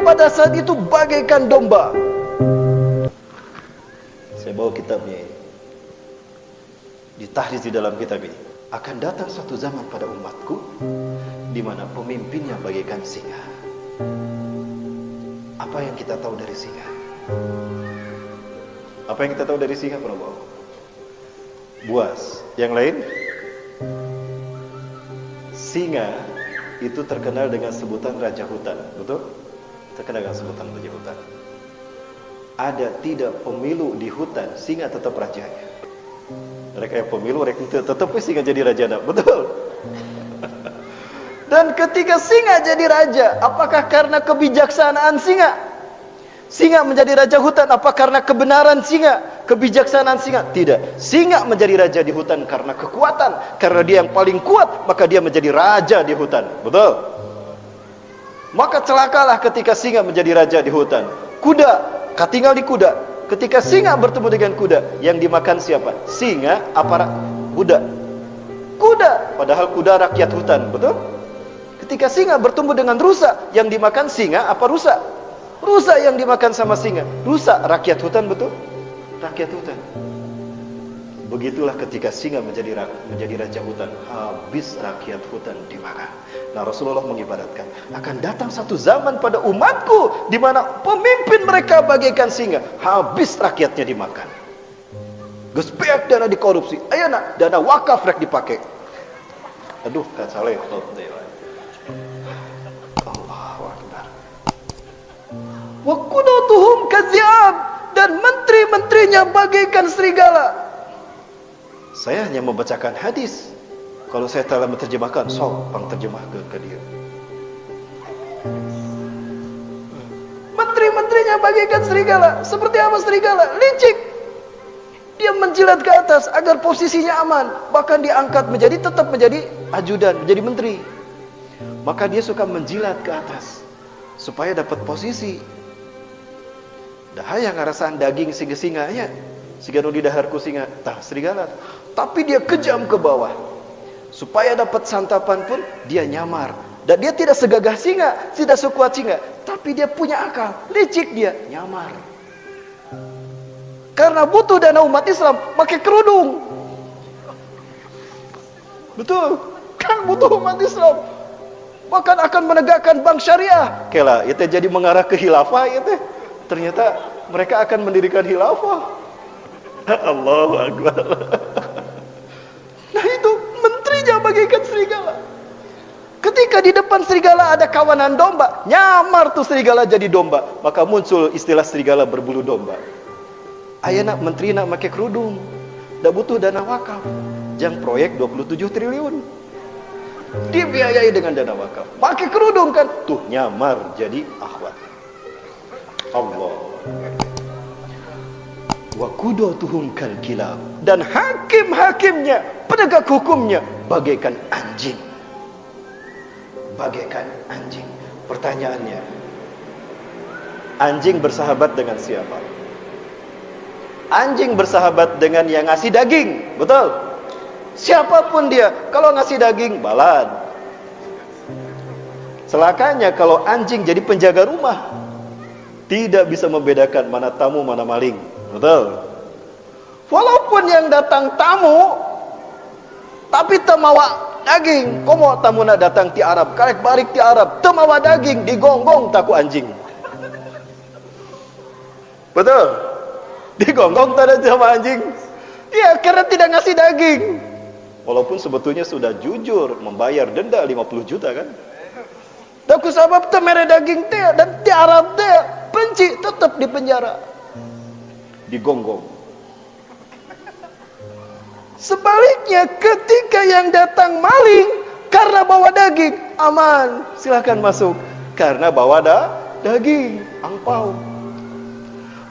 pada saat itu bagaikan domba. Saya bawa kitabnya ini. Ditahrij di dalam kitab ini. Akan datang suatu zaman pada umatku di mana pemimpinnya bagaikan singa. Apa yang kita tahu dari singa? Apa yang kita tahu dari singa, para bapak? Buas. Yang lain? Singa itu terkenal dengan sebutan raja hutan, betul? Terkenal dengan sebutan raja hutan. Ada tidak pemilu di hutan, singa tetap rajanya. Mereka yang pemilu, mereka tetap singa jadi raja, betul? Dan ketika singa jadi raja, apakah karena kebijaksanaan singa? Singa menjadi raja hutan, apa karena kebenaran singa? Kebijaksanaan singa? Tidak. Singa menjadi raja di hutan karena kekuatan. Karena dia yang paling kuat, maka dia menjadi raja di hutan. Betul? Maka celakalah ketika singa menjadi raja di hutan. Kuda, tinggal di kuda. Ketika singa bertemu dengan kuda, yang dimakan siapa? Singa apa kuda? Kuda. Padahal kuda rakyat hutan. Betul? Ketika singa bertemu dengan rusa, yang dimakan singa apa rusa? Rusa yang dimakan sama singa. Rusa rakyat hutan, betul? Rakyat hutan. Begitulah ketika singa menjadi raja hutan, habis rakyat hutan dimakan. Nah, Rasulullah mengibaratkan akan datang satu zaman pada umatku di mana pemimpin mereka bagaikan singa, habis rakyatnya dimakan. Geus beak dana dikorupsi, ayeuna dana wakaf rek dipake. Aduh, kan saleh teh. Allahu Akbar. Wa qudatuhum kadziab, dan menteri-menterinya bagaikan serigala. Saya hanya membacakan hadis. Kalau saya telah menerjemahkan, sok pang terjemah ke dia. Menteri-menterinya bagaikan serigala. Seperti apa serigala? Licik. Dia menjilat ke atas agar posisinya aman. Bahkan diangkat tetap menjadi ajudan, menjadi menteri. Maka dia suka menjilat ke atas supaya dapat posisi. Dahaya ngarasan daging singa nya. Siga nu di daharku singa, tah serigala. Tapi dia kejam ke bawah. Supaya dapat santapan pun dia nyamar. Dan dia tidak segagah singa, tidak sekuat singa, tapi dia punya akal. Licik dia, nyamar. Karena butuh dana umat Islam, pakai kerudung. Betul, kan butuh umat Islam. Bahkan akan menegakkan bank syariah. Kela, itu jadi mengarah ke khilafah itu. Ternyata mereka akan mendirikan khilafah. Allahu Akbar. Nah itu menterinya bagaikan serigala. Ketika di depan serigala ada kawanan domba, nyamar tuh serigala jadi domba. Maka muncul istilah serigala berbulu domba. Ayeuna menteri nak make kerudung, dah butuh dana wakaf. Jang proyek 27 triliun. Dibiayai dengan dana wakaf. Pakai kerudung kan, tuh nyamar jadi akhwat. Allah. Wa qudatuhum kal kilab, dan hakim-hakimnya, penegak hukumnya bagaikan anjing. Bagaikan anjing. Pertanyaannya, anjing bersahabat dengan siapa? Anjing bersahabat dengan yang ngasih daging, betul? Siapapun dia, kalau ngasih daging, balad. Celakanya kalau anjing jadi penjaga rumah, tidak bisa membedakan mana tamu, mana maling. Betul. Walaupun yang datang tamu, tapi temawa daging. Komo tamu nak datang ti Arab, karek balik ti Arab, temawa daging, digonggong taku anjing. Betul. Digonggong tada sama anjing. Iya, karena tidak ngasih daging. Walaupun sebetulnya sudah jujur membayar denda 50 juta kan. Taku sabab temere daging teh dan ti Arab teh benci, tetap di penjara. Digonggong. Sebaliknya ketika yang datang maling karena bawa daging, aman, silahkan masuk. Karena bawa daging, angpau.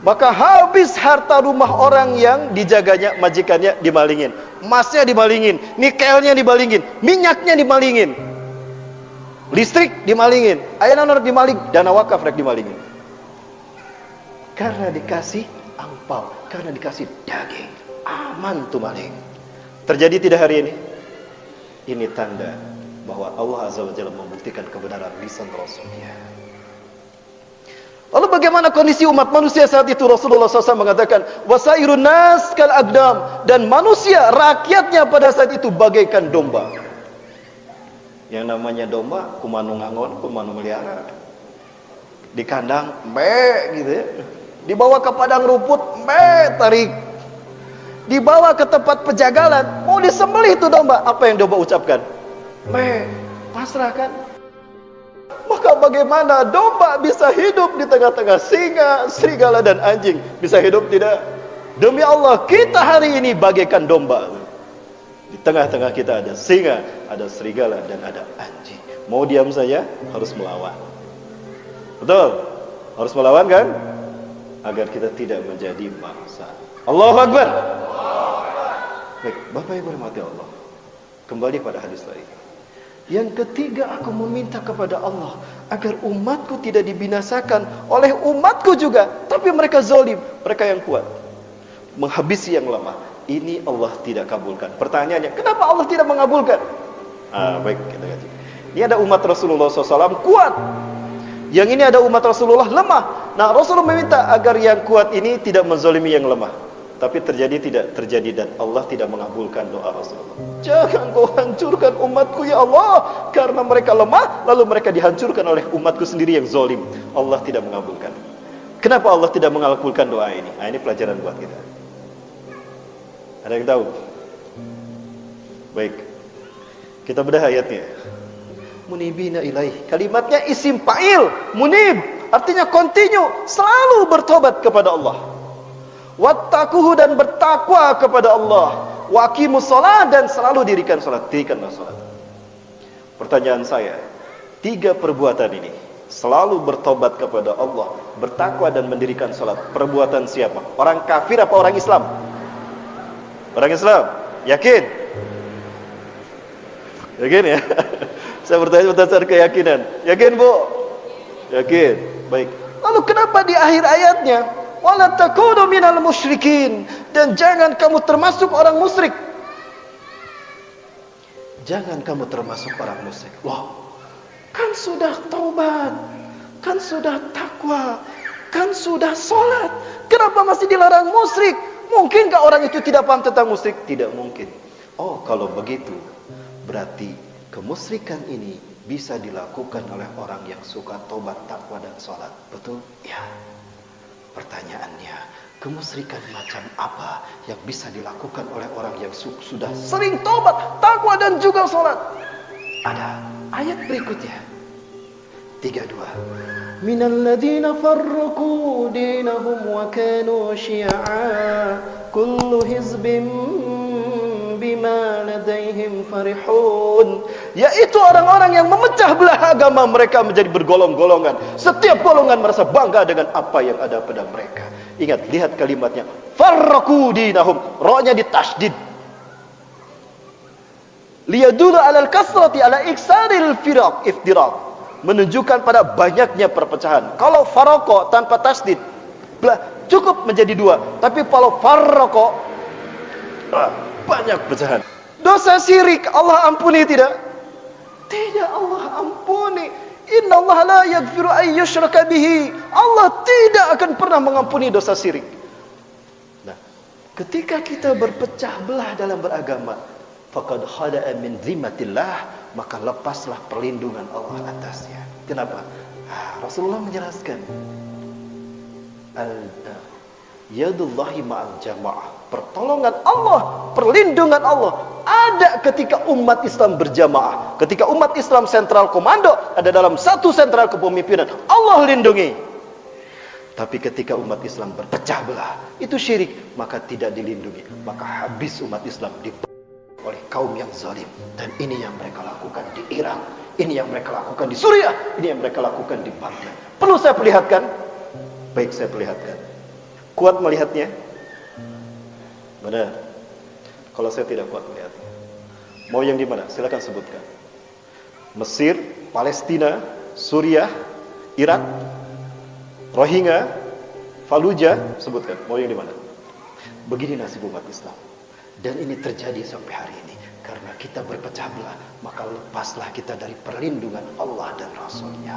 Maka habis harta rumah orang yang dijaganya, majikannya dimalingin, emasnya dimalingin, nikelnya dimalingin, minyaknya dimalingin, listrik dimalingin, ayeuna dimaling, dana wakaf rek dimalingin. Karena dikasih angpau, karena dikasih daging, aman tuh maling. Terjadi tidak hari ini? Ini tanda bahwa Allah Azza wa Jalla membuktikan kebenaran lisan Rasulnya. Lalu bagaimana kondisi umat manusia saat itu? Rasulullah SAW mengatakan, wasairun nas kal agdam, dan manusia, rakyatnya pada saat itu bagaikan domba. Yang namanya domba, kumanu ngangon, kumanu melihara. Di kandang, gitu ya. Dibawa ke padang rumput, tarik. Dibawa ke tempat pejagalan, mau disembelih itu domba. Apa yang domba ucapkan? Pasrah kan? Maka bagaimana domba bisa hidup di tengah-tengah singa, serigala dan anjing? Bisa hidup tidak? Demi Allah, kita hari ini bagaikan domba. Di tengah-tengah kita ada singa, ada serigala dan ada anjing. Mau diam saja? Harus melawan. Betul? Harus melawan kan? Agar kita tidak menjadi bangsa. Allahu Akbar. Baik, Bapak Ibu rahmati Allah. Kembali pada hadis lain. Yang ketiga, aku meminta kepada Allah agar umatku tidak dibinasakan oleh umatku juga, tapi mereka zalim, mereka yang kuat, menghabisi yang lemah. Ini Allah tidak kabulkan. Pertanyaannya, kenapa Allah tidak mengabulkan? Baik, kita kaji. Ini ada umat Rasulullah SAW kuat, yang ini ada umat Rasulullah lemah. Nah, Rasulullah meminta agar yang kuat ini tidak menzalimi yang lemah. Tapi tidak terjadi, dan Allah tidak mengabulkan doa Rasulullah. Jangan kau hancurkan umatku ya Allah, karena mereka lemah, lalu mereka dihancurkan oleh umatku sendiri yang zalim. Allah tidak mengabulkan. Kenapa Allah tidak mengabulkan doa ini? Nah, ini pelajaran buat kita. Ada yang tahu? Baik, kita bedah ayatnya. Munibina ilaih, kalimatnya isim fa'il. Munib artinya continue, selalu bertobat kepada Allah. Wattaquhu, dan bertakwa kepada Allah. Waqimus shalah, dan selalu dirikan salat. Dirikanlah salat. Pertanyaan saya, 3 perbuatan ini, selalu bertobat kepada Allah, bertakwa dan mendirikan salat, perbuatan siapa? Orang kafir apa orang Islam? Orang Islam. Yakin? Yakin ya? Saya bertanya berdasar keyakinan. Yakin, Bu? Yakin. Baik. Lalu kenapa di akhir ayatnya wala takunu minal musyrikin, dan jangan kamu termasuk orang musyrik? Jangan kamu termasuk orang musyrik. Wah, kan sudah taubat, kan sudah takwa, kan sudah sholat, kenapa masih dilarang musyrik? Mungkinkah orang itu tidak paham tentang musyrik? Tidak mungkin. Oh, kalau begitu berarti kemusyrikan ini bisa dilakukan oleh orang yang suka taubat, takwa dan sholat. Betul? Ya. Pertanyaannya, kemusyrikan macam apa yang bisa dilakukan oleh orang yang sudah sering taubat, takwa dan juga sholat? Ada ayat berikutnya, 32. Minal ladzina farraqu dinahum wa kanu syi'a kullu hizbin bima ladaihim farihun, yaitu orang-orang yang memecah belah agama mereka menjadi bergolong-golongan. Setiap golongan merasa bangga dengan apa yang ada pada mereka. Ingat, lihat kalimatnya, farraqu dinahum, ra-nya ditasydid, liyadullu 'alal kasrati 'ala iksaril firaq, iftiraq, menunjukkan pada banyaknya perpecahan. Kalau faraqo tanpa tasydid cukup menjadi 2, tapi kalau farraqo banyak pecahan. Dosa syirik Allah ampuni tidak? Tidak, Allah ampuni. Innallaha la yaghfiru ay yushraka bihi. Allah tidak akan pernah mengampuni dosa syirik. Nah, ketika kita berpecah belah dalam beragama, faqad khala'a min zimmatillah, maka lepaslah perlindungan Allah atasnya. Kenapa? Rasulullah menjelaskan, yadullahi ma'al jamaah, pertolongan Allah, perlindungan Allah ada ketika umat Islam berjamaah. Ketika umat Islam sentral komando, ada dalam satu sentral kepemimpinan, Allah lindungi. Tapi ketika umat Islam berpecah belah, itu syirik, maka tidak dilindungi. Maka habis umat Islam oleh kaum yang zalim. Dan ini yang mereka lakukan di Irak, ini yang mereka lakukan di Suriah, ini yang mereka lakukan di Baghdad. Perlu saya perlihatkan? Baik, saya perlihatkan. Kuat melihatnya? Benar. Kalau saya tidak kuat melihatnya. Mau yang di mana? Silakan sebutkan. Mesir, Palestina, Suriah, Irak, Rohingya, Fallujah, sebutkan. Mau yang di mana? Begini nasib umat Islam. Dan ini terjadi sampai hari ini. Karena kita berpecah belah, maka lepaslah kita dari perlindungan Allah dan Rasul-Nya.